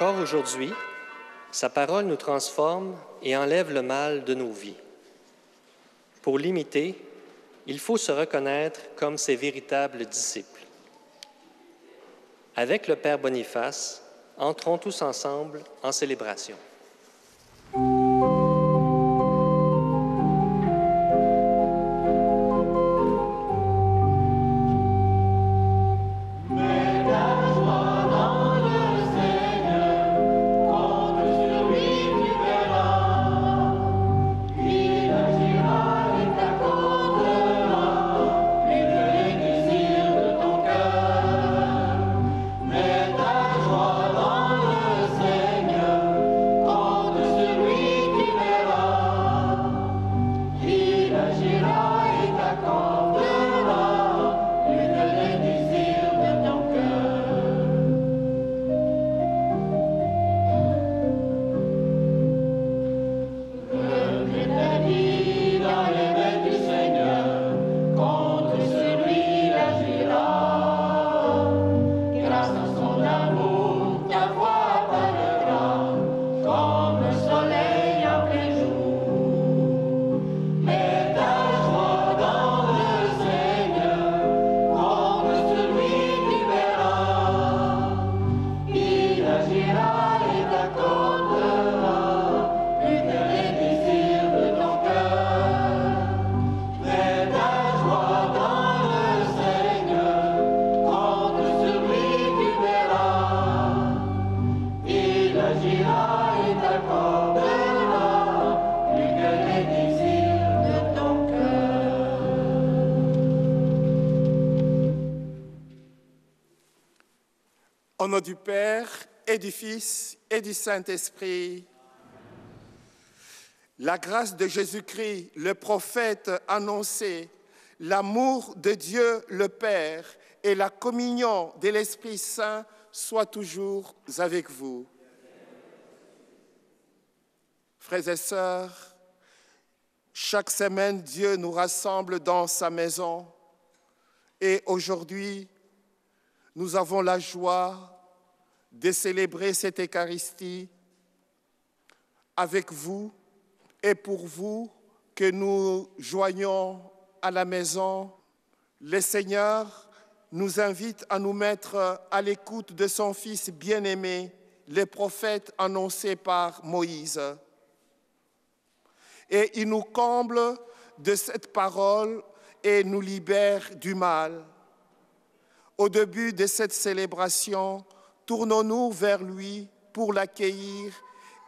Encore aujourd'hui, sa parole nous transforme et enlève le mal de nos vies. Pour l'imiter, il faut se reconnaître comme ses véritables disciples. Avec le Père Boniface, entrons tous ensemble en célébration. Au nom du Père et du Fils et du Saint-Esprit, la grâce de Jésus-Christ, le prophète annoncé, l'amour de Dieu le Père et la communion de l'Esprit Saint soient toujours avec vous. Frères et sœurs, chaque semaine, Dieu nous rassemble dans sa maison et aujourd'hui, nous avons la joie de célébrer cette Eucharistie avec vous et pour vous que nous joignons à la maison. Le Seigneur nous invite à nous mettre à l'écoute de son Fils bien-aimé, le prophète annoncé par Moïse. Et il nous comble de cette parole et nous libère du mal. Au début de cette célébration, tournons-nous vers lui pour l'accueillir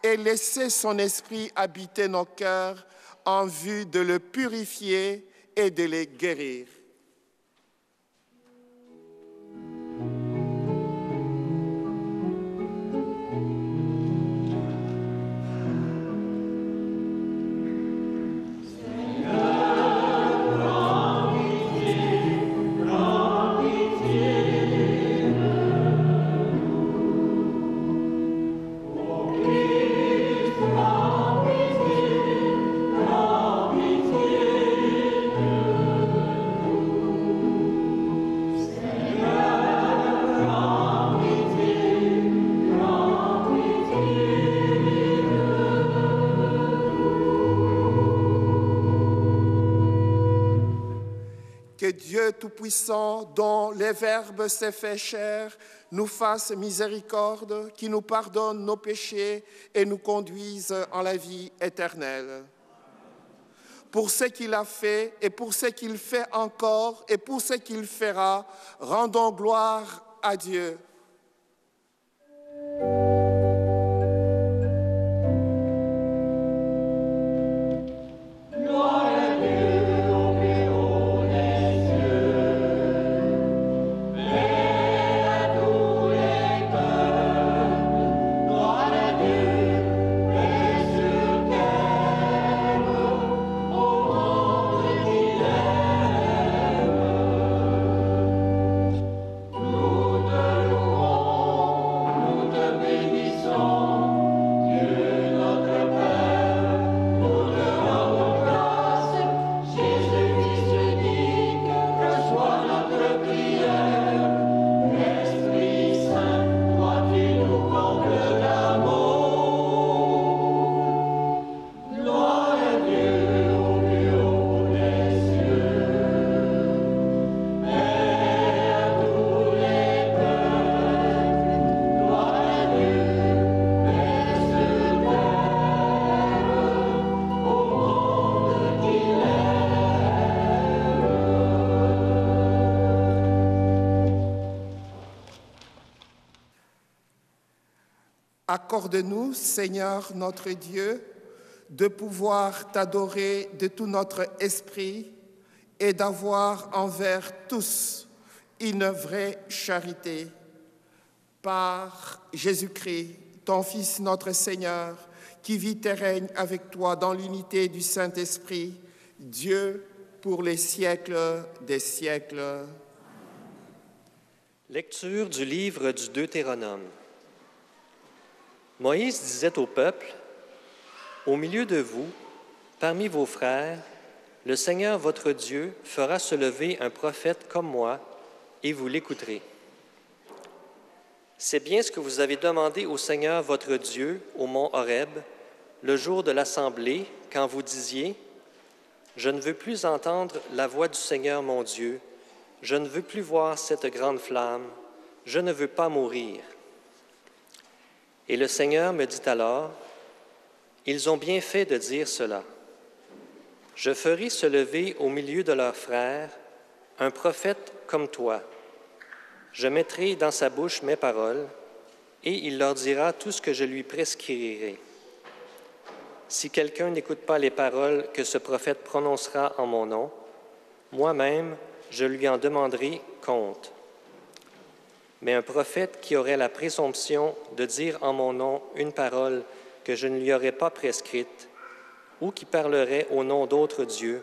et laisser son esprit habiter nos cœurs en vue de le purifier et de le guérir. Que Dieu Tout-Puissant, dont le Verbe s'est fait chair, nous fasse miséricorde, qui nous pardonne nos péchés et nous conduise en la vie éternelle. Pour ce qu'il a fait et pour ce qu'il fait encore et pour ce qu'il fera, rendons gloire à Dieu. Nous te louons. Accorde-nous, Seigneur notre Dieu, de pouvoir t'adorer de tout notre esprit et d'avoir envers tous une vraie charité. Par Jésus-Christ, ton Fils notre Seigneur, qui vit et règne avec toi dans l'unité du Saint-Esprit, Dieu pour les siècles des siècles. Lecture du livre du Deutéronome. Moïse disait au peuple, « Au milieu de vous, parmi vos frères, le Seigneur votre Dieu fera se lever un prophète comme moi, et vous l'écouterez. C'est bien ce que vous avez demandé au Seigneur votre Dieu au mont Horeb, le jour de l'assemblée, quand vous disiez, « Je ne veux plus entendre la voix du Seigneur mon Dieu, je ne veux plus voir cette grande flamme, je ne veux pas mourir. » Et le Seigneur me dit alors, « Ils ont bien fait de dire cela. Je ferai se lever au milieu de leurs frères un prophète comme toi. Je mettrai dans sa bouche mes paroles, et il leur dira tout ce que je lui prescrirai. Si quelqu'un n'écoute pas les paroles que ce prophète prononcera en mon nom, moi-même, je lui en demanderai compte. Mais un prophète qui aurait la présomption de dire en mon nom une parole que je ne lui aurais pas prescrite, ou qui parlerait au nom d'autres dieux,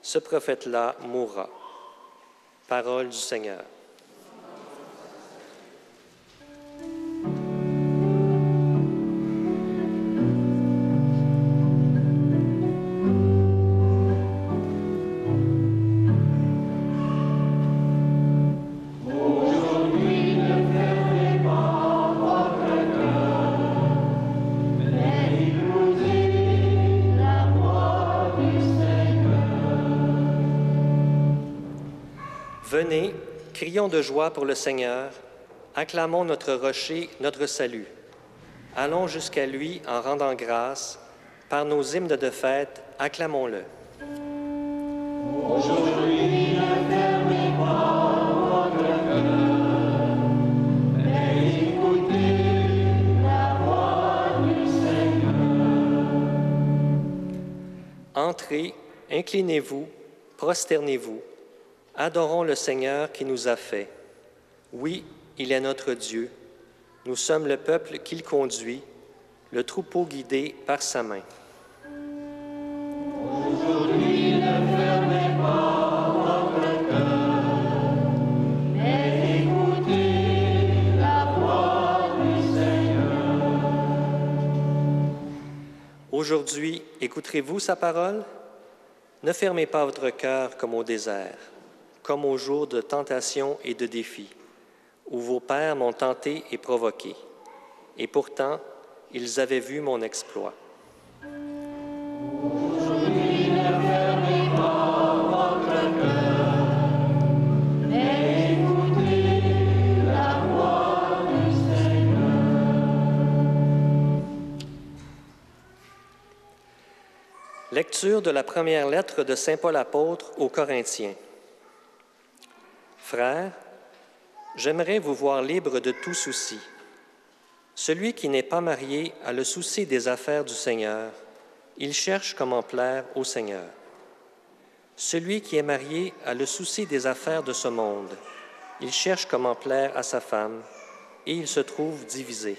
ce prophète-là mourra. » Parole du Seigneur. Venez, crions de joie pour le Seigneur, acclamons notre rocher, notre salut. Allons jusqu'à lui en rendant grâce, par nos hymnes de fête, acclamons-le. Aujourd'hui, ne fermez pas votre cœur, mais écoutez la voix du Seigneur. Entrez, inclinez-vous, prosternez-vous. Adorons le Seigneur qui nous a fait. Oui, il est notre Dieu. Nous sommes le peuple qu'il conduit, le troupeau guidé par sa main. Aujourd'hui, ne fermez pas votre cœur, mais écoutez la voix du Seigneur. Aujourd'hui, écouterez-vous sa parole? Ne fermez pas votre cœur comme au désert, comme au jour de tentation et de défi, où vos pères m'ont tenté et provoqué. Et pourtant, ils avaient vu mon exploit. Aujourd'hui, ne fermez pas votre cœur, mais écoutez la voix du Seigneur. Lecture de la première lettre de saint Paul apôtre aux Corinthiens. Frères, j'aimerais vous voir libres de tout souci. Celui qui n'est pas marié a le souci des affaires du Seigneur. Il cherche comment plaire au Seigneur. Celui qui est marié a le souci des affaires de ce monde. Il cherche comment plaire à sa femme, et il se trouve divisé.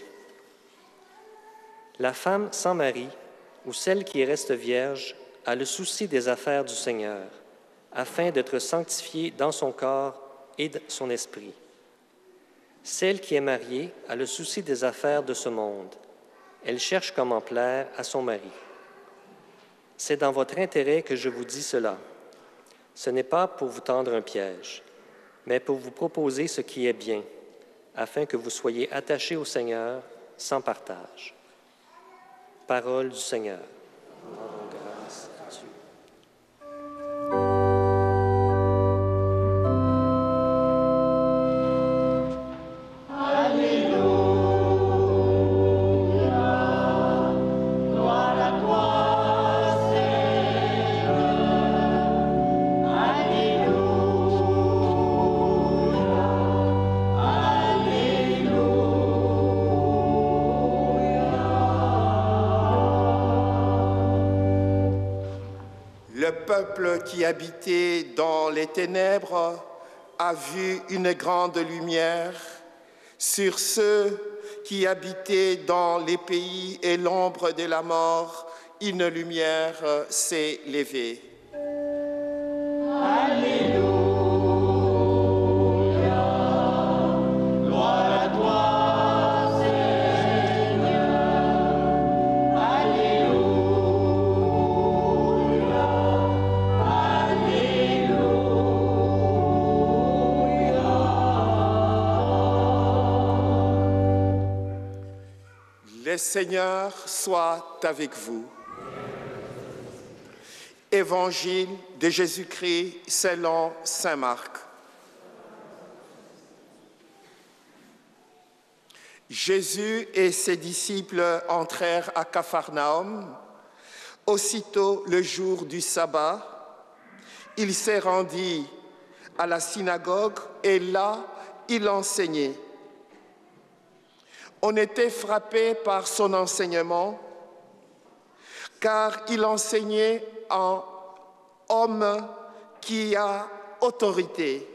La femme sans mari, ou celle qui reste vierge, a le souci des affaires du Seigneur, afin d'être sanctifiée dans son corps et son esprit. Celle qui est mariée a le souci des affaires de ce monde. Elle cherche comment plaire à son mari. C'est dans votre intérêt que je vous dis cela. Ce n'est pas pour vous tendre un piège, mais pour vous proposer ce qui est bien, afin que vous soyez attachés au Seigneur sans partage. Parole du Seigneur. Rendons grâce à Dieu. peuple qui habitait dans les ténèbres a vu une grande lumière. Sur ceux qui habitaient dans les pays et l'ombre de la mort, une lumière s'est levée. Alléluia, gloire à toi, Seigneur. Alléluia, Le Seigneur soit avec vous. Évangile de Jésus-Christ selon saint Marc. Jésus et ses disciples entrèrent à Capharnaüm. Aussitôt le jour du sabbat, il s'est rendu à la synagogue et là, il enseignait. On était frappé par son enseignement, car il enseignait en homme qui a autorité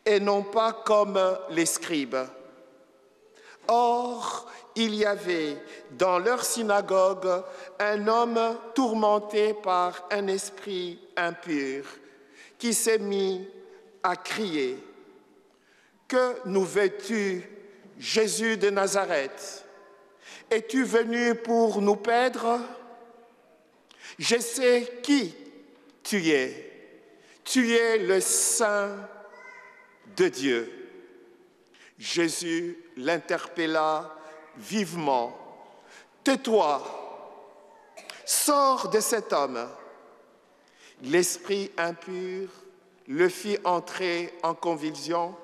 et non pas comme les scribes. Or, il y avait dans leur synagogue un homme tourmenté par un esprit impur qui s'est mis à crier « Que nous veux-tu, Jésus de Nazareth? Es-tu venu pour nous perdre? Je sais qui tu es. Tu es le Saint de Dieu. » Jésus l'interpella vivement. « Tais-toi, sors de cet homme. » L'esprit impur le fit entrer en convulsion,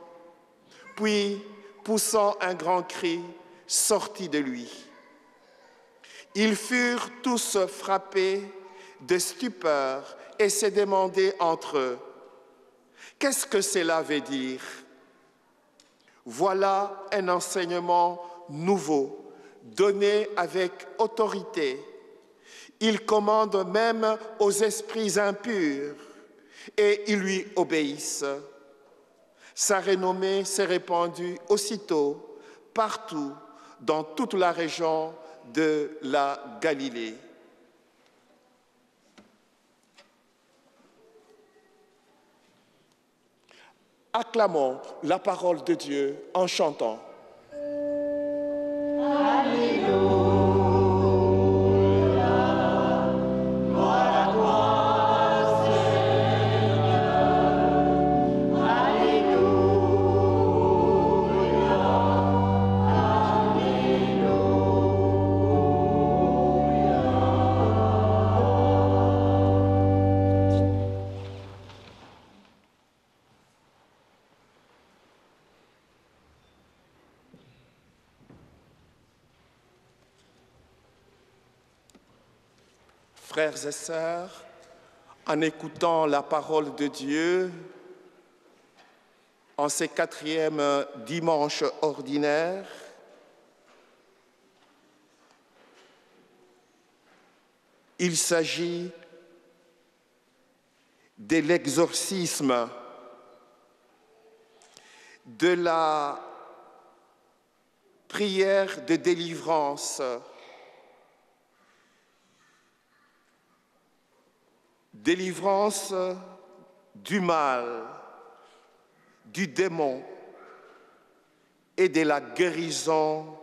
puis, poussant un grand cri, sortit de lui. Ils furent tous frappés de stupeur et se demandaient entre eux, « Qu'est-ce que cela veut dire ?» Voilà un enseignement nouveau, donné avec autorité. Il commande même aux esprits impurs et ils lui obéissent. Sa renommée s'est répandue aussitôt partout dans toute la région de la Galilée. Acclamons la parole de Dieu en chantant. Frères et sœurs, en écoutant la parole de Dieu, en ce 4e dimanche ordinaire, il s'agit de l'exorcisme, de la prière de délivrance, délivrance du mal, du démon et de la guérison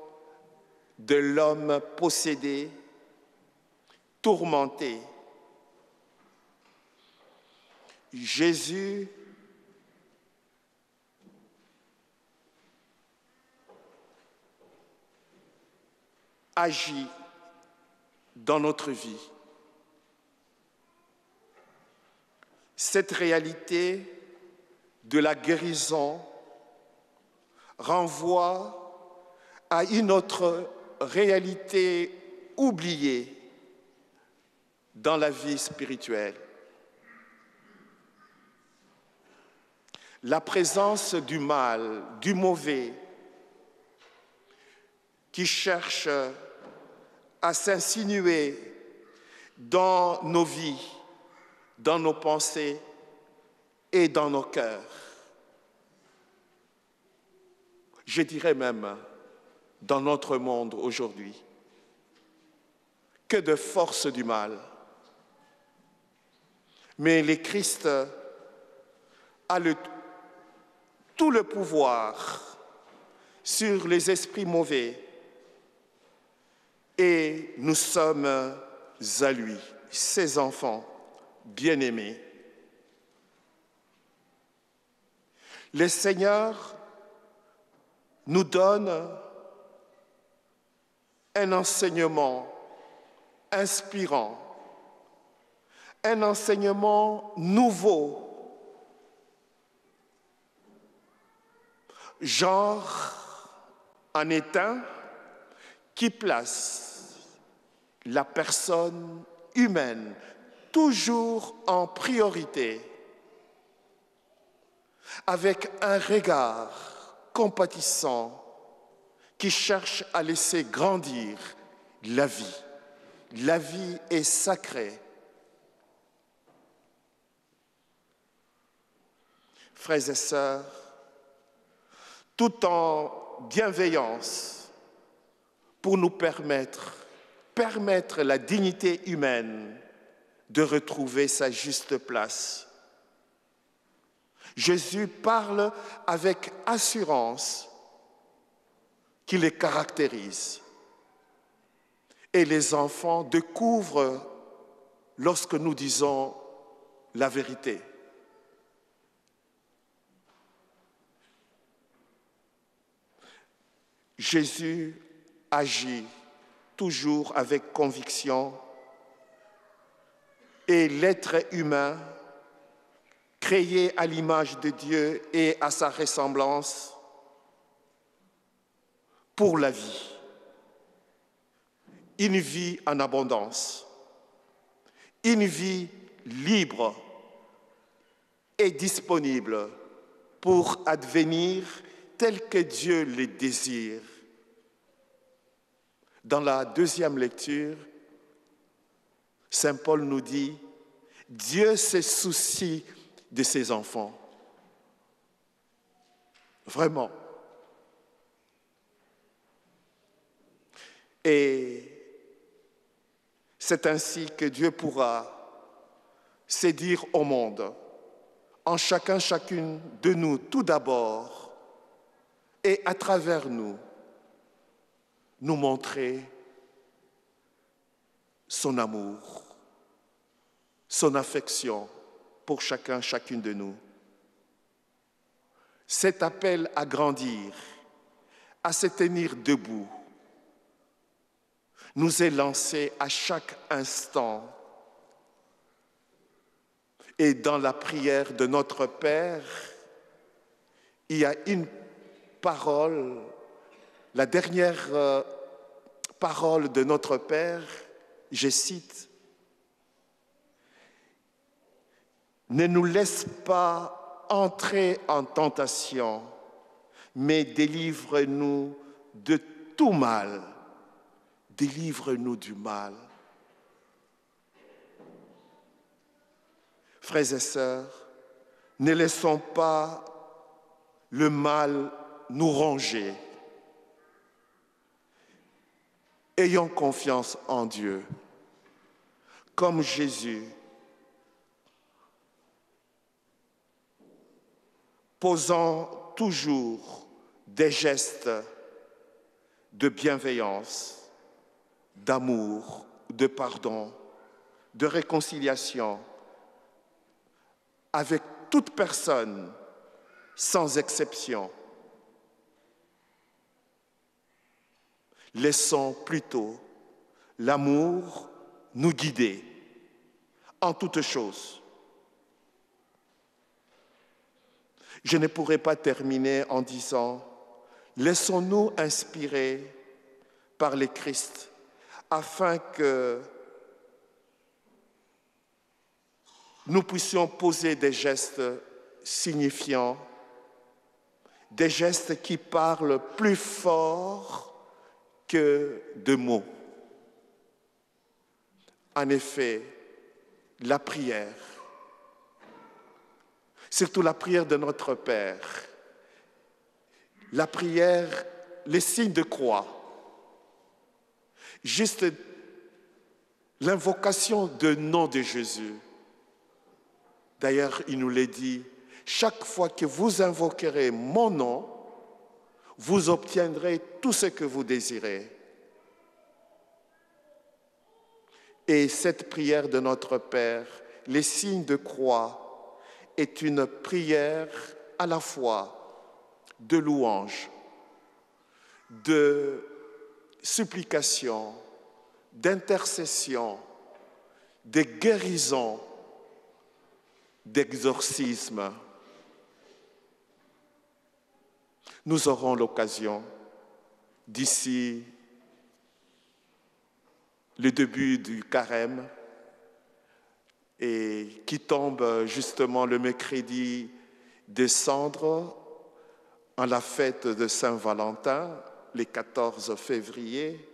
de l'homme possédé, tourmenté. Jésus agit dans notre vie. Cette réalité de la guérison renvoie à une autre réalité oubliée dans la vie spirituelle. La présence du mal, du mauvais, qui cherche à s'insinuer dans nos vies, dans nos pensées et dans nos cœurs. Je dirais même dans notre monde aujourd'hui. Que de force du mal. Mais le Christ a tout le pouvoir sur les esprits mauvais et nous sommes à lui, ses enfants bien-aimés. Le Seigneur nous donne un enseignement inspirant, un enseignement nouveau, genre en état qui place la personne humaine toujours en priorité, avec un regard compatissant qui cherche à laisser grandir la vie. La vie est sacrée. Frères et sœurs, tout en bienveillance pour nous permettre la dignité humaine de retrouver sa juste place. Jésus parle avec assurance qui les caractérise. Et les enfants découvrent lorsque nous disons la vérité. Jésus agit toujours avec conviction et l'être humain, créé à l'image de Dieu et à sa ressemblance, pour la vie. Une vie en abondance, une vie libre et disponible pour advenir tel que Dieu le désire. Dans la deuxième lecture, Saint Paul nous dit « Dieu se soucie de ses enfants ». Vraiment. Et c'est ainsi que Dieu pourra se dire au monde, en chacun, chacune de nous, tout d'abord, et à travers nous, nous montrer son amour, son affection pour chacun, chacune de nous. Cet appel à grandir, à se tenir debout, nous est lancé à chaque instant. Et dans la prière de notre Père, il y a une parole, la dernière parole de notre Père, je cite, « Ne nous laisse pas entrer en tentation, mais délivre-nous de tout mal. » Délivre-nous du mal. Frères et sœurs, ne laissons pas le mal nous ronger. Ayons confiance en Dieu. Comme Jésus, posant toujours des gestes de bienveillance, d'amour, de pardon, de réconciliation avec toute personne, sans exception. Laissons plutôt l'amour nous guider en toutes choses. Je ne pourrais pas terminer en disant « Laissons-nous inspirer par le Christ » afin que nous puissions poser des gestes signifiants, des gestes qui parlent plus fort que de mots. En effet, la prière surtout la prière de notre Père, la prière, les signes de croix, juste l'invocation du nom de Jésus. D'ailleurs, il nous l'a dit, chaque fois que vous invoquerez mon nom, vous obtiendrez tout ce que vous désirez. Et cette prière de notre Père, les signes de croix, est une prière à la fois de louange, de supplication, d'intercession, de guérison, d'exorcisme. Nous aurons l'occasion, d'ici le début du carême, et qui tombe justement le mercredi des Cendres, en la fête de Saint-Valentin, le 14 février,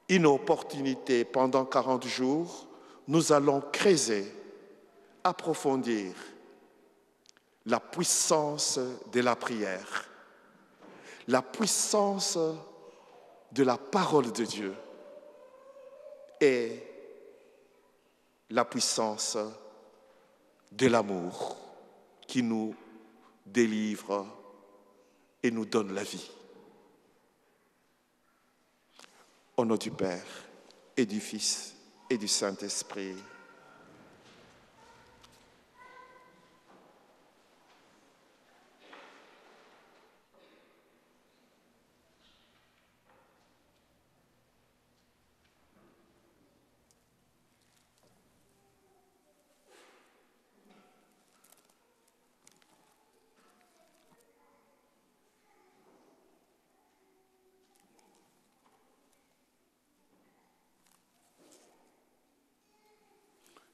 une opportunité pendant 40 jours, nous allons creuser, approfondir la puissance de la prière, la puissance de la parole de Dieu et la puissance de l'amour qui nous délivre et nous donne la vie. Au nom du Père et du Fils et du Saint-Esprit.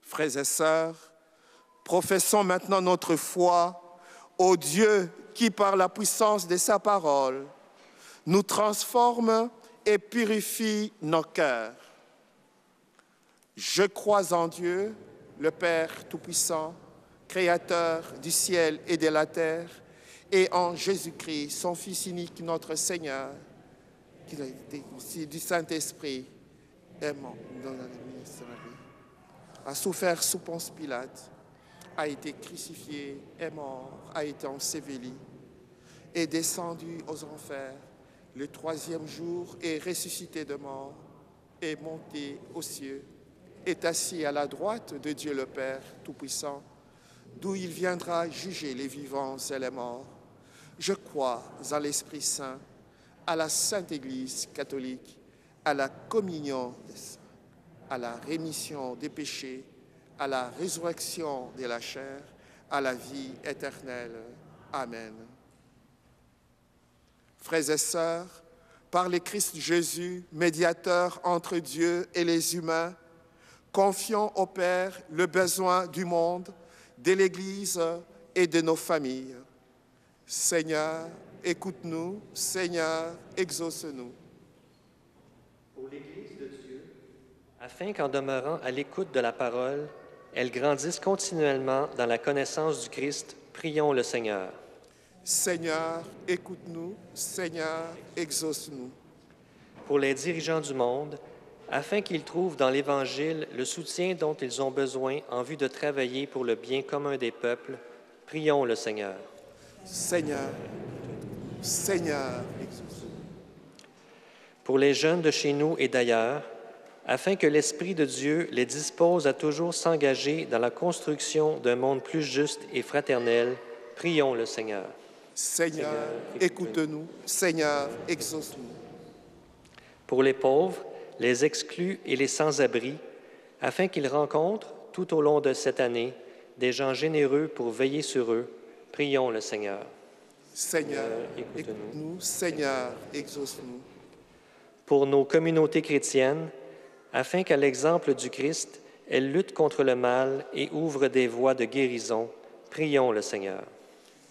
Frères et sœurs, professons maintenant notre foi au Dieu qui, par la puissance de sa parole, nous transforme et purifie nos cœurs. Je crois en Dieu, le Père Tout-Puissant, Créateur du ciel et de la terre, et en Jésus-Christ, son Fils unique, notre Seigneur, qui a été aussi du Saint-Esprit, aimant dans la ministre de la vie, a souffert sous Ponce Pilate, a été crucifié, est mort, a été enseveli, est descendu aux enfers, le troisième jour est ressuscité de mort, est monté aux cieux, est assis à la droite de Dieu le Père Tout-Puissant, d'où il viendra juger les vivants et les morts. Je crois en l'Esprit Saint, à la Sainte Église catholique, à la communion des saints, à la rémission des péchés, à la résurrection de la chair, à la vie éternelle. Amen. Frères et sœurs, par le Christ Jésus, médiateur entre Dieu et les humains, confions au Père le besoin du monde, de l'Église et de nos familles. Seigneur, écoute-nous. Seigneur, exauce-nous. Pour l'Église de Dieu, afin qu'en demeurant à l'écoute de la parole, elle grandisse continuellement dans la connaissance du Christ, prions le Seigneur. Seigneur, écoute-nous. Seigneur, exauce-nous. Pour les dirigeants du monde, afin qu'ils trouvent dans l'Évangile le soutien dont ils ont besoin en vue de travailler pour le bien commun des peuples, prions le Seigneur. Seigneur, Seigneur, exauce-nous. Pour les jeunes de chez nous et d'ailleurs, afin que l'Esprit de Dieu les dispose à toujours s'engager dans la construction d'un monde plus juste et fraternel, prions le Seigneur. Seigneur, écoute-nous. Seigneur, exauce-nous. Pour les pauvres, les exclus et les sans-abri, afin qu'ils rencontrent, tout au long de cette année, des gens généreux pour veiller sur eux, prions le Seigneur. Seigneur, écoute-nous. Seigneur, exauce-nous. Pour nos communautés chrétiennes, afin qu'à l'exemple du Christ, elles luttent contre le mal et ouvrent des voies de guérison, prions le Seigneur.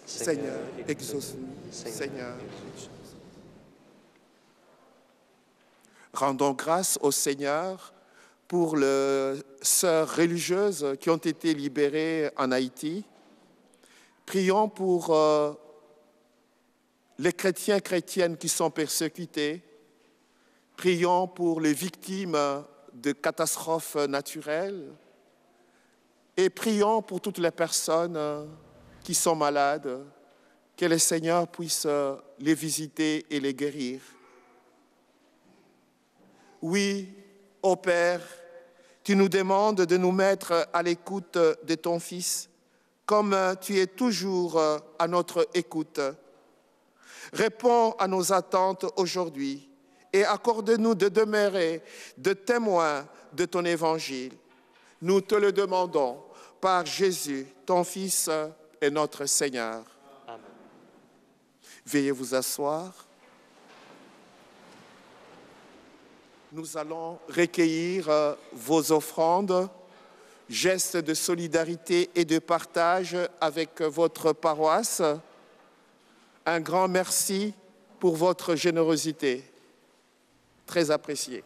Seigneur, exauce-nous. Seigneur. Rendons grâce au Seigneur pour les sœurs religieuses qui ont été libérées en Haïti, Prions pour les chrétiennes qui sont persécutés. Prions pour les victimes de catastrophes naturelles. Et prions pour toutes les personnes qui sont malades, que le Seigneur puisse les visiter et les guérir. Oui, ô Père, tu nous demandes de nous mettre à l'écoute de ton Fils, comme tu es toujours à notre écoute. Réponds à nos attentes aujourd'hui et accorde-nous de demeurer de témoins de ton évangile. Nous te le demandons par Jésus, ton Fils et notre Seigneur. Amen. Veuillez vous asseoir. Nous allons recueillir vos offrandes, gestes de solidarité et de partage avec votre paroisse. Un grand merci pour votre générosité, très appréciée.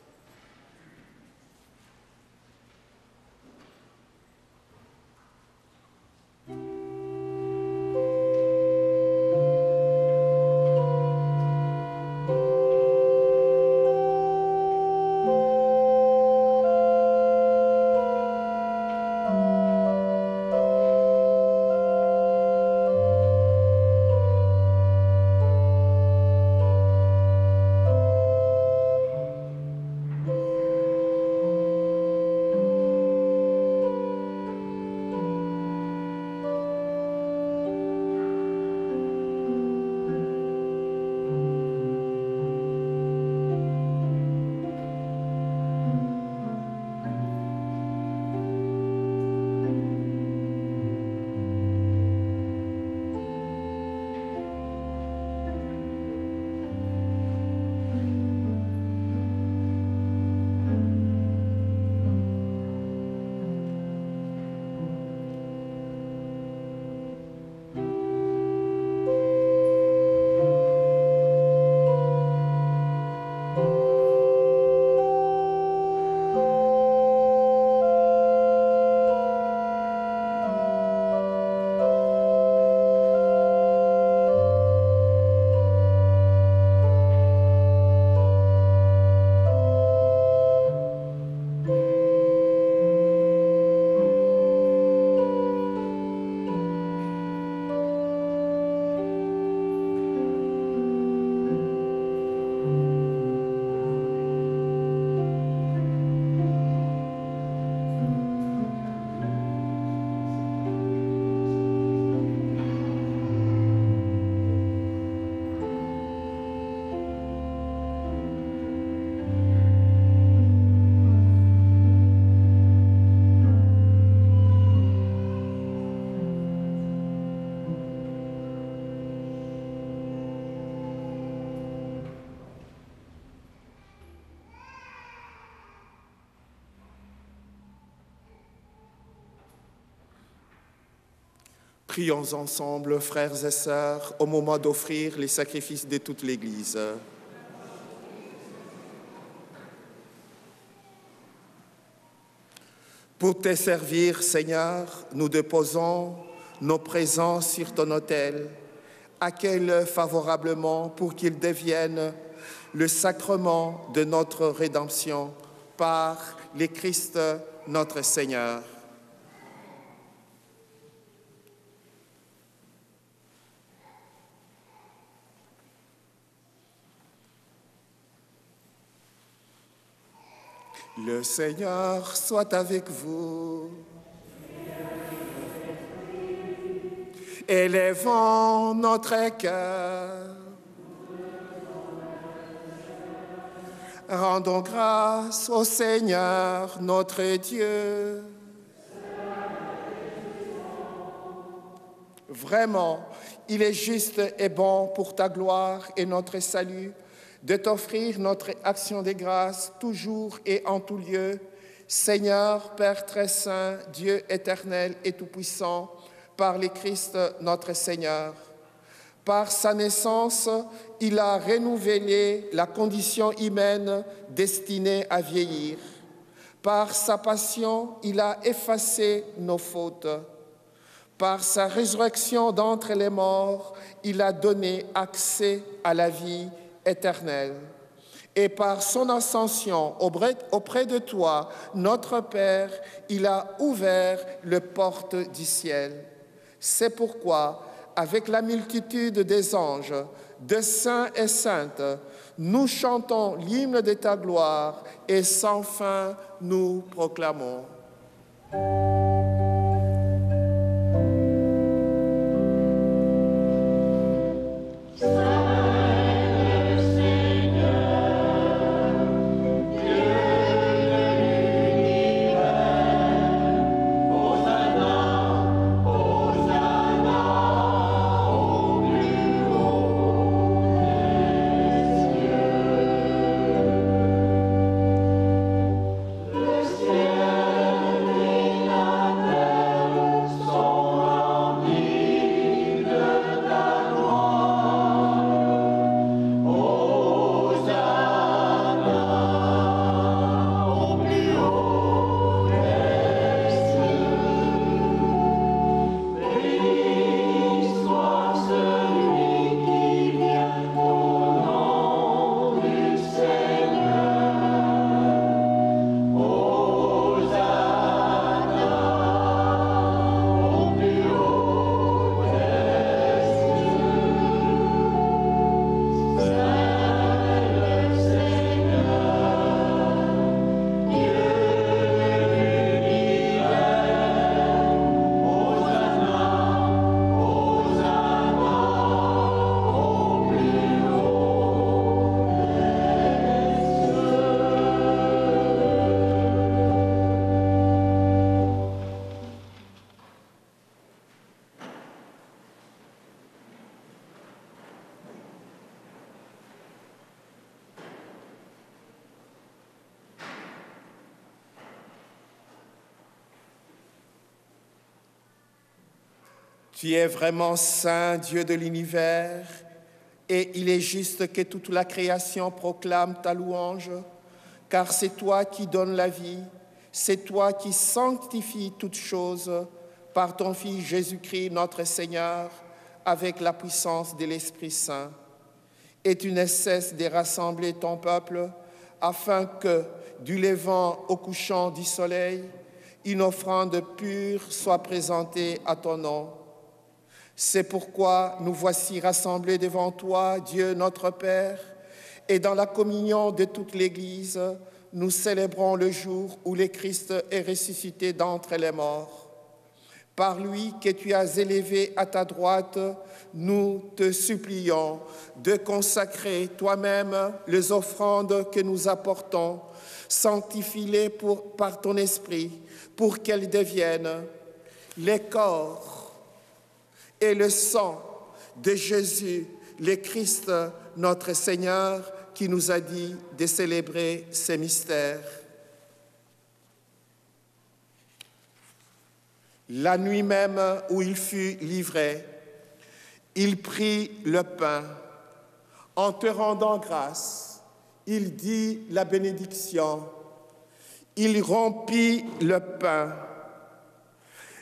Prions ensemble, frères et sœurs, au moment d'offrir les sacrifices de toute l'Église. Pour te servir, Seigneur, nous déposons nos présents sur ton autel. Accueille-le favorablement pour qu'il devienne le sacrement de notre rédemption par le Christ notre Seigneur. Le Seigneur soit avec vous. Élevons notre cœur. Rendons grâce au Seigneur, notre Dieu. Vraiment, il est juste et bon pour ta gloire et notre salut de t'offrir notre action de grâce toujours et en tout lieu. Seigneur, Père très saint, Dieu éternel et tout-puissant, par le Christ notre Seigneur. Par sa naissance, il a renouvelé la condition humaine destinée à vieillir. Par sa passion, il a effacé nos fautes. Par sa résurrection d'entre les morts, il a donné accès à la vie éternelle. Et par son ascension auprès de toi, notre Père, il a ouvert les portes du ciel. C'est pourquoi, avec la multitude des anges, de saints et saintes, nous chantons l'hymne de ta gloire et sans fin nous proclamons. Tu es vraiment saint, Dieu de l'univers, et il est juste que toute la création proclame ta louange, car c'est toi qui donnes la vie, c'est toi qui sanctifies toutes choses par ton Fils Jésus-Christ, notre Seigneur, avec la puissance de l'Esprit Saint. Et tu ne cesses de rassembler ton peuple, afin que, du levant au couchant du soleil, une offrande pure soit présentée à ton nom. C'est pourquoi nous voici rassemblés devant toi, Dieu notre Père, et dans la communion de toute l'Église, nous célébrons le jour où le Christ est ressuscité d'entre les morts. Par lui que tu as élevé à ta droite, nous te supplions de consacrer toi-même les offrandes que nous apportons, sanctifie-les par ton esprit, pour qu'elles deviennent les corps et le sang de Jésus, le Christ, notre Seigneur, qui nous a dit de célébrer ces mystères. La nuit même où il fut livré, il prit le pain. En te rendant grâce, il dit la bénédiction. Il rompit le pain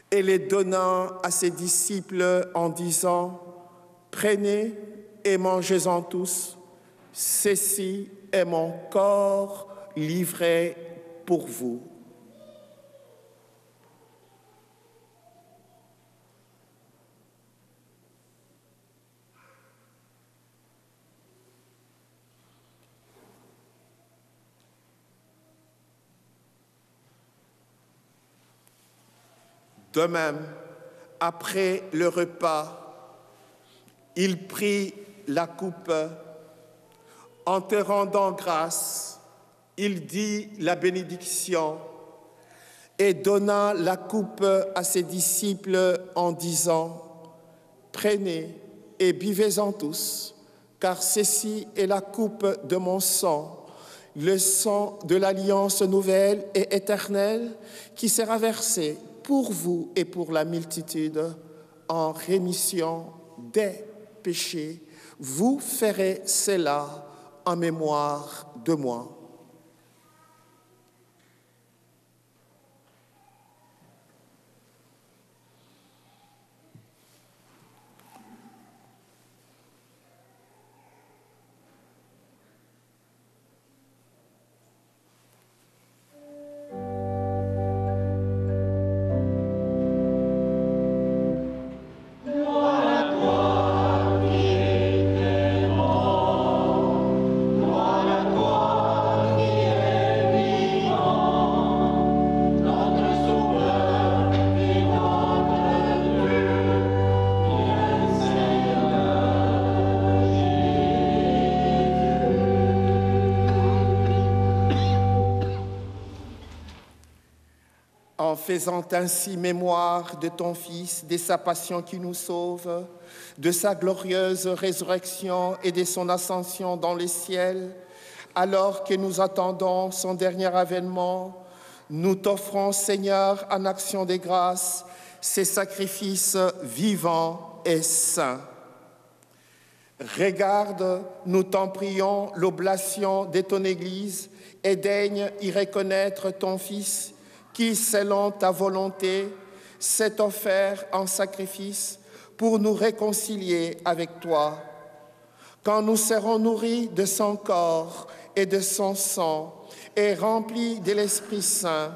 et les donnant à ses disciples en disant « Prenez et mangez-en tous, ceci est mon corps livré pour vous. » De même, après le repas, il prit la coupe. En te rendant grâce, il dit la bénédiction et donna la coupe à ses disciples en disant « Prenez et buvez-en tous, car ceci est la coupe de mon sang, le sang de l'alliance nouvelle et éternelle qui sera versé pour vous et pour la multitude, en rémission des péchés. Vous ferez cela en mémoire de moi. » faisant ainsi mémoire de ton Fils, de sa passion qui nous sauve, de sa glorieuse résurrection et de son ascension dans les ciels, alors que nous attendons son dernier avènement, nous t'offrons, Seigneur, en action de grâce, ces sacrifices vivants et saints. Regarde, nous t'en prions, l'oblation de ton Église et daigne y reconnaître ton Fils qui, selon ta volonté, s'est offert en sacrifice pour nous réconcilier avec toi. Quand nous serons nourris de son corps et de son sang et remplis de l'Esprit Saint,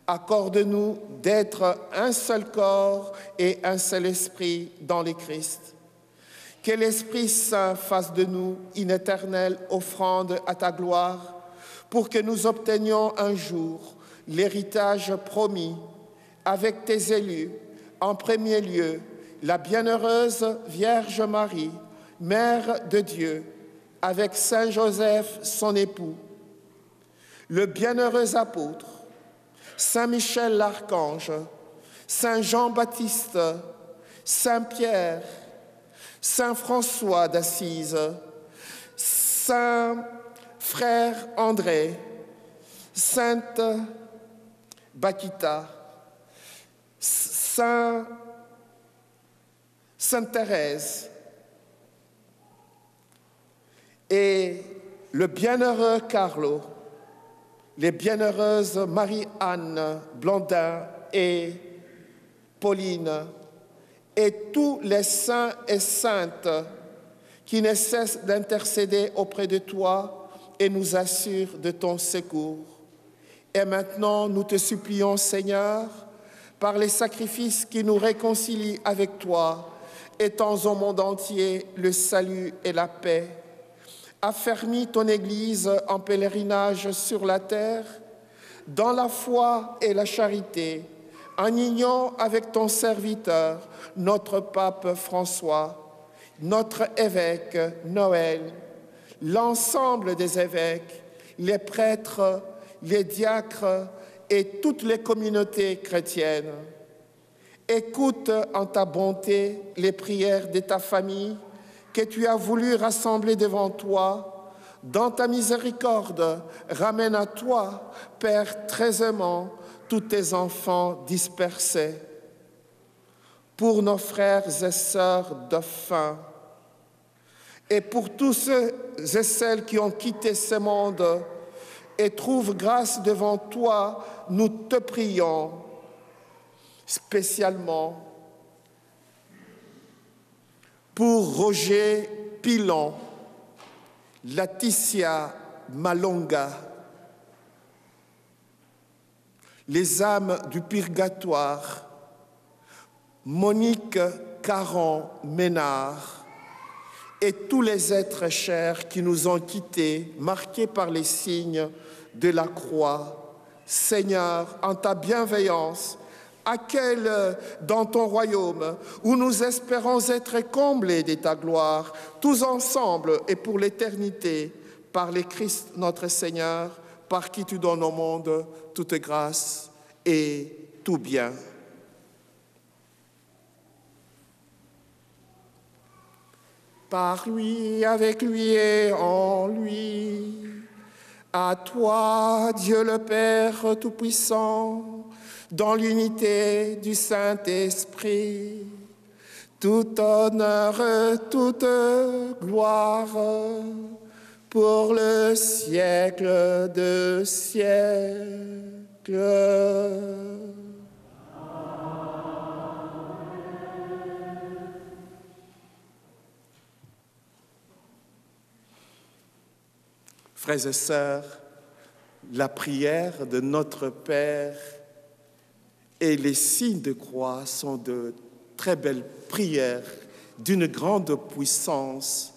accorde-nous d'être un seul corps et un seul esprit dans le Christ. Que l'Esprit Saint fasse de nous une éternelle offrande à ta gloire pour que nous obtenions un jour l'héritage promis avec tes élus, en premier lieu, la bienheureuse Vierge Marie, Mère de Dieu, avec Saint Joseph, son époux, le bienheureux apôtre, Saint Michel l'Archange, Saint Jean-Baptiste, Saint Pierre, Saint François d'Assise, Saint Frère André, Sainte Bakita, Sainte Thérèse et le bienheureux Carlo, les bienheureuses Marie-Anne Blondin et Pauline, et tous les saints et saintes qui ne cessent d'intercéder auprès de toi et nous assurent de ton secours. Et maintenant, nous te supplions, Seigneur, par les sacrifices qui nous réconcilient avec toi, étends au monde entier le salut et la paix. Affermis ton Église en pèlerinage sur la terre, dans la foi et la charité, en union avec ton serviteur, notre pape François, notre évêque Noël, l'ensemble des évêques, les prêtres, les diacres et toutes les communautés chrétiennes. Écoute en ta bonté les prières de ta famille que tu as voulu rassembler devant toi. Dans ta miséricorde, ramène à toi, Père très aimant, tous tes enfants dispersés. Pour nos frères et sœurs défunts, et pour tous ceux et celles qui ont quitté ce monde et trouvent grâce devant toi, nous te prions spécialement pour Roger Pilon, Laetitia Malonga, les âmes du purgatoire, Monique Caron-Ménard et tous les êtres chers qui nous ont quittés, marqués par les signes de la croix. Seigneur, en ta bienveillance, accueille dans ton royaume où nous espérons être comblés de ta gloire, tous ensemble et pour l'éternité, par le Christ notre Seigneur, par qui tu donnes au monde toute grâce et tout bien. Par lui, avec lui et en lui, à toi, Dieu le Père Tout-Puissant, dans l'unité du Saint-Esprit, tout honneur, toute gloire, pour le siècle de siècles. Frères et sœurs, la prière de notre Père et les signes de croix sont de très belles prières d'une grande puissance.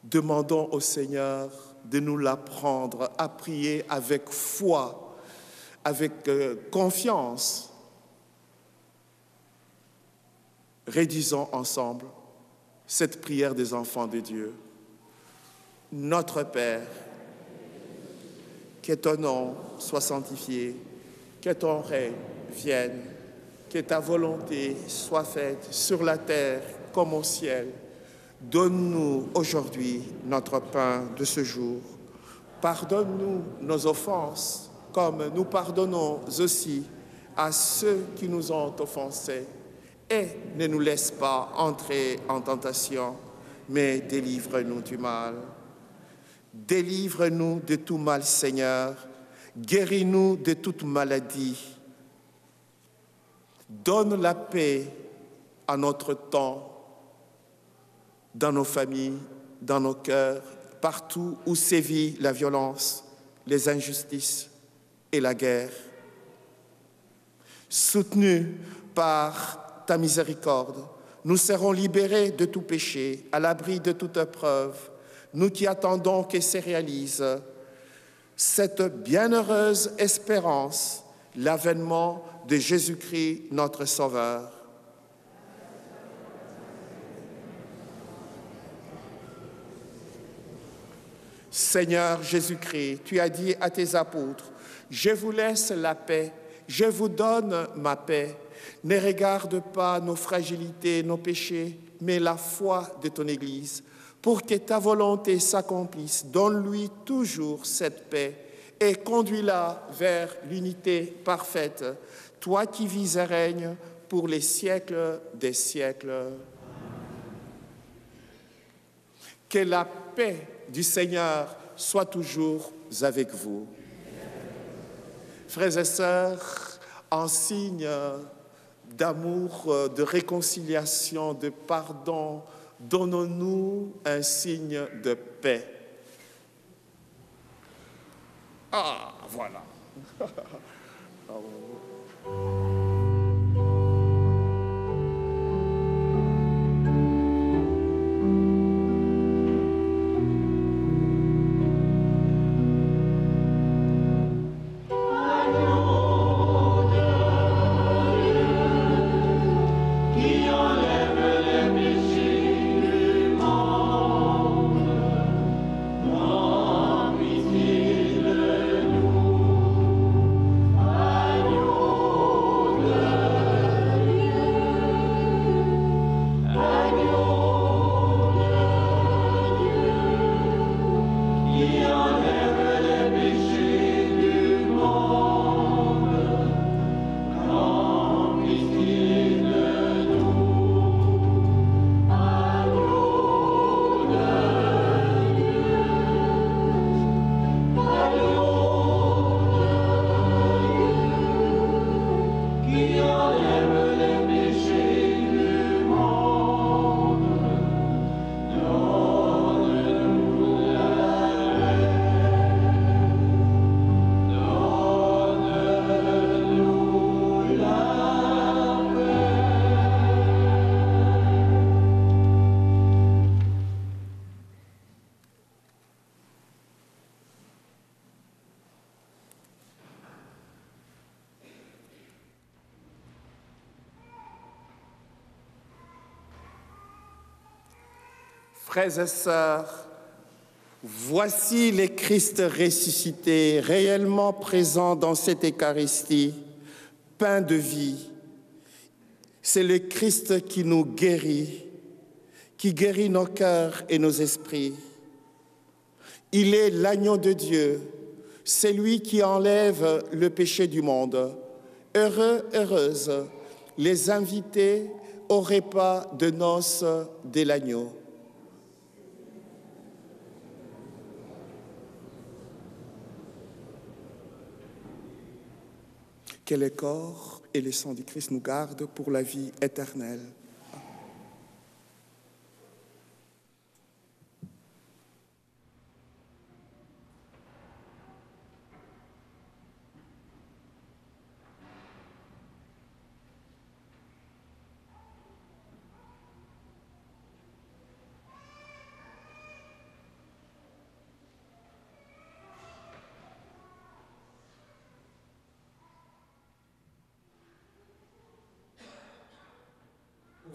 Demandons au Seigneur de nous l'apprendre à prier avec foi, avec confiance. Rédisons ensemble cette prière des enfants de Dieu. Notre Père, que ton nom soit sanctifié, que ton règne vienne, que ta volonté soit faite sur la terre comme au ciel. Donne-nous aujourd'hui notre pain de ce jour. Pardonne-nous nos offenses, comme nous pardonnons aussi à ceux qui nous ont offensés. Et ne nous laisse pas entrer en tentation, mais délivre-nous du mal. Délivre-nous de tout mal, Seigneur. Guéris-nous de toute maladie. Donne la paix à notre temps, dans nos familles, dans nos cœurs, partout où sévit la violence, les injustices et la guerre. Soutenus par ta miséricorde, nous serons libérés de tout péché, à l'abri de toute épreuve, nous qui attendons que se réalise cette bienheureuse espérance, l'avènement de Jésus-Christ, notre Sauveur. Seigneur Jésus-Christ, tu as dit à tes apôtres, « Je vous laisse la paix, je vous donne ma paix. Ne regarde pas nos fragilités, nos péchés, mais la foi de ton Église. Pour que ta volonté s'accomplisse, donne-lui toujours cette paix et conduis-la vers l'unité parfaite, toi qui vis et règnes pour les siècles des siècles. » Que la paix du Seigneur soit toujours avec vous. Frères et sœurs, en signe d'amour, de réconciliation, de pardon, donnons-nous un signe de paix. Ah, voilà. Frères et sœurs, voici le Christ ressuscité, réellement présent dans cette Eucharistie, pain de vie. C'est le Christ qui nous guérit, qui guérit nos cœurs et nos esprits. Il est l'agneau de Dieu, c'est lui qui enlève le péché du monde. Heureux, heureuses, les invités au repas de noces de l'agneau. Que le corps et le sang du Christ nous gardent pour la vie éternelle.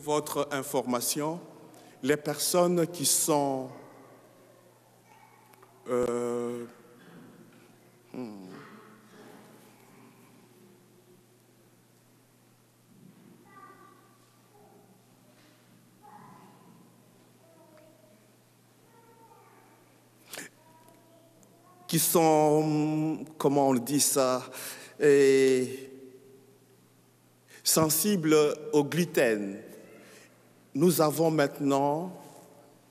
Votre information, les personnes qui sont Qui sont, comment on dit ça, sensibles au gluten. Nous avons maintenant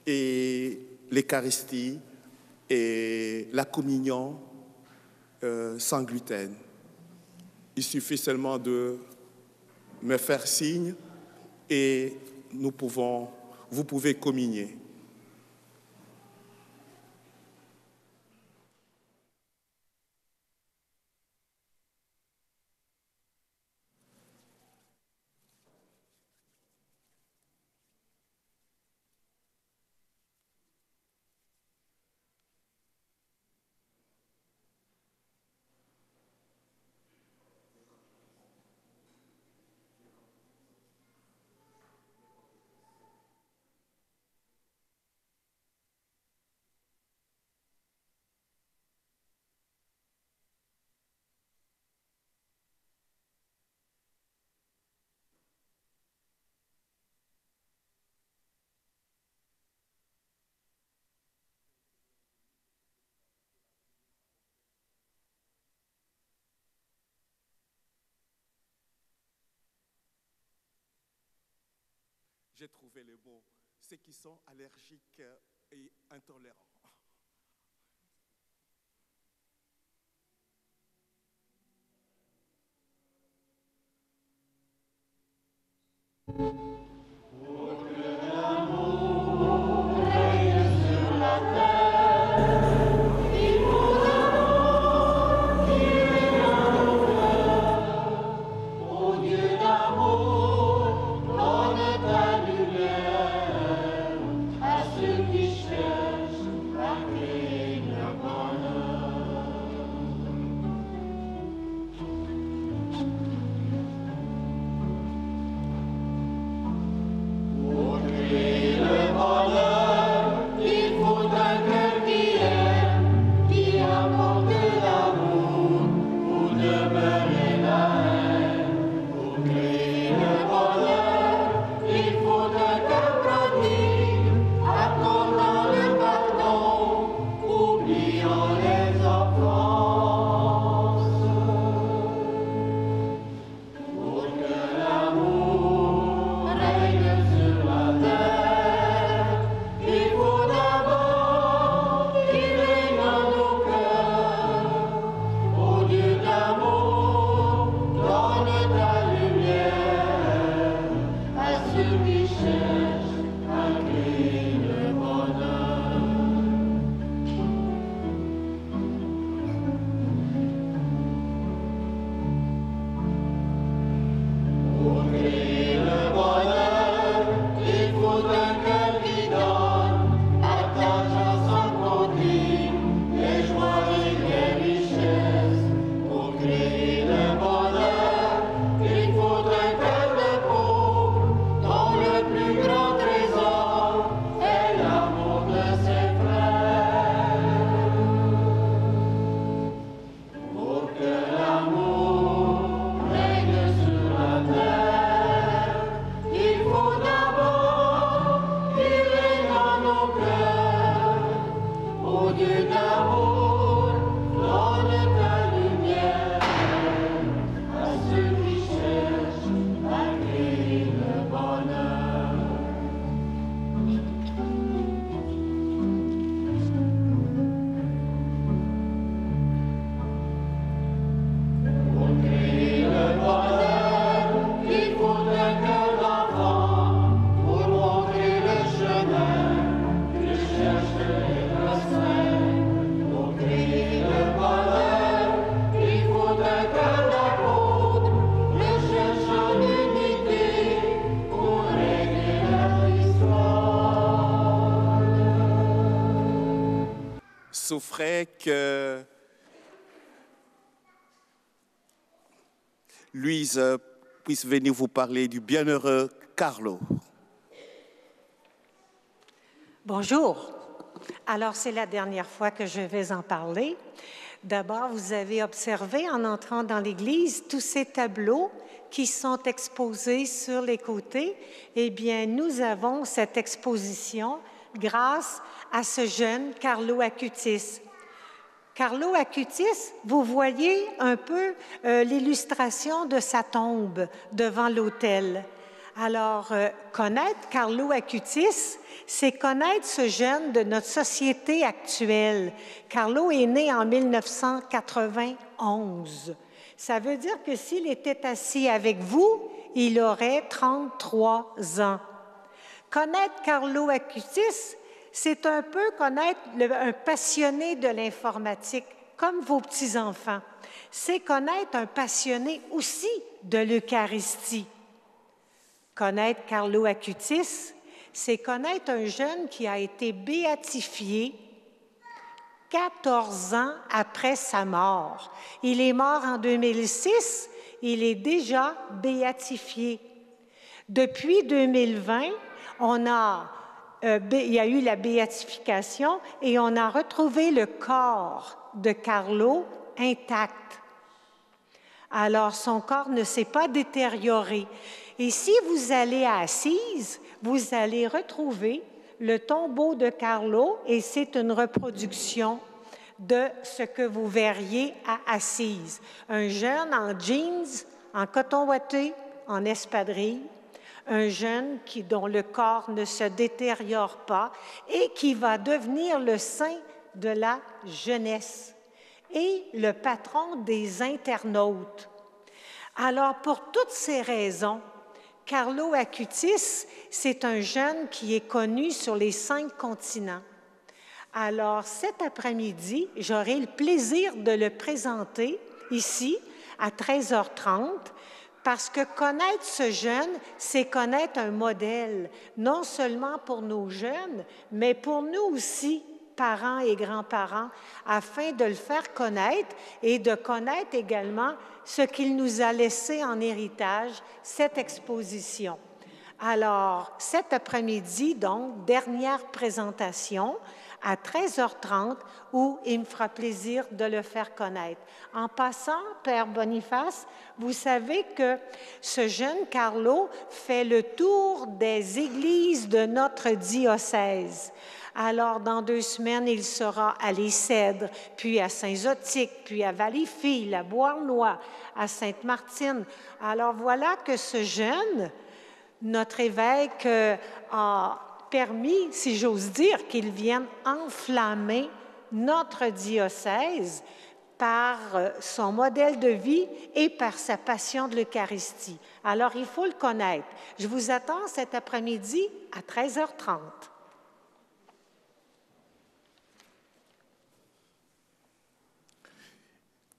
l'Eucharistie et la communion sans gluten. Il suffit seulement de me faire signe et vous pouvez communier. J'ai trouvé le mot, ceux qui sont allergiques et intolérants. Souffrait que Louise puisse venir vous parler du bienheureux Carlo. Bonjour. Alors, c'est la dernière fois que je vais en parler. D'abord, vous avez observé en entrant dans l'église tous ces tableaux qui sont exposés sur les côtés. Eh bien, nous avons cette exposition grâce à ce jeune Carlo Acutis. Carlo Acutis, vous voyez un peu l'illustration de sa tombe devant l'autel. Alors, connaître Carlo Acutis, c'est connaître ce jeune de notre société actuelle. Carlo est né en 1991. Ça veut dire que s'il était assis avec vous, il aurait 33 ans. Connaître Carlo Acutis, c'est un peu connaître un passionné de l'informatique, comme vos petits-enfants. C'est connaître un passionné aussi de l'Eucharistie. Connaître Carlo Acutis, c'est connaître un jeune qui a été béatifié 14 ans après sa mort. Il est mort en 2006, il est déjà béatifié. Depuis 2020, il y a eu la béatification et on a retrouvé le corps de Carlo intact. Alors, son corps ne s'est pas détérioré. Et si vous allez à Assise, vous allez retrouver le tombeau de Carlo et c'est une reproduction de ce que vous verriez à Assise. Un jeune en jeans, en coton ouaté, en espadrille, un jeune dont le corps ne se détériore pas et qui va devenir le saint de la jeunesse et le patron des internautes. Alors, pour toutes ces raisons, Carlo Acutis, c'est un jeune qui est connu sur les 5 continents. Alors, cet après-midi, j'aurai le plaisir de le présenter ici à 13h30 parce que connaître ce jeune, c'est connaître un modèle, non seulement pour nos jeunes, mais pour nous aussi, parents et grands-parents, afin de le faire connaître et de connaître également ce qu'il nous a laissé en héritage, cette exposition. Alors, cet après-midi, donc, dernière présentation à 13h30, où il me fera plaisir de le faire connaître. En passant, Père Boniface, vous savez que ce jeune Carlo fait le tour des églises de notre diocèse. Alors, dans 2 semaines, il sera à Les Cèdres, puis à Saint-Zotique, puis à Valleyfield, à Beauharnois, à Sainte-Martine. Alors, voilà que ce jeune, notre évêque a permis, si j'ose dire, qu'il vienne enflammer notre diocèse par son modèle de vie et par sa passion de l'Eucharistie. Alors, il faut le connaître. Je vous attends cet après-midi à 13h30.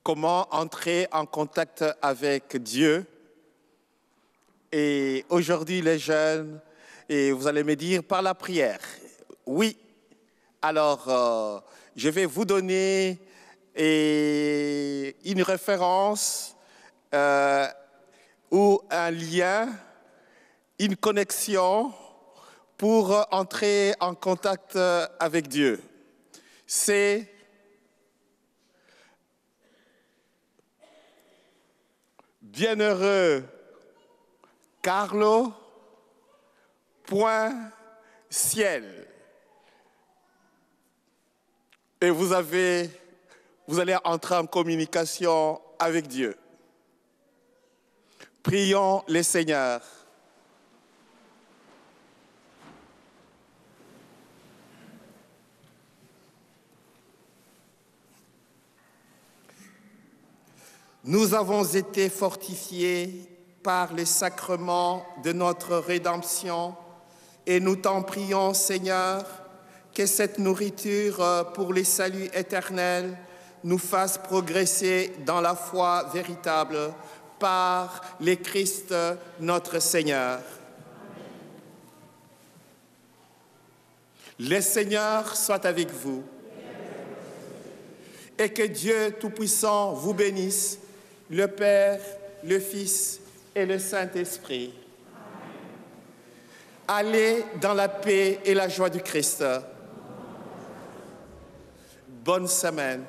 Comment entrer en contact avec Dieu? Et aujourd'hui, les jeunes, et vous allez me dire par la prière. Oui. Alors, je vais vous donner une référence ou un lien, une connexion pour entrer en contact avec Dieu. C'est bienheureux Carlo.ciel. Et vous allez entrer en communication avec Dieu. Prions le Seigneur. Nous avons été fortifiés par les sacrements de notre rédemption et nous t'en prions, Seigneur, que cette nourriture pour les saluts éternels nous fasse progresser dans la foi véritable par le Christ notre Seigneur. Le Seigneur soit avec vous et que Dieu Tout-Puissant vous bénisse, le Père, le Fils et le Saint-Esprit. Allez dans la paix et la joie du Christ. Bonne semaine.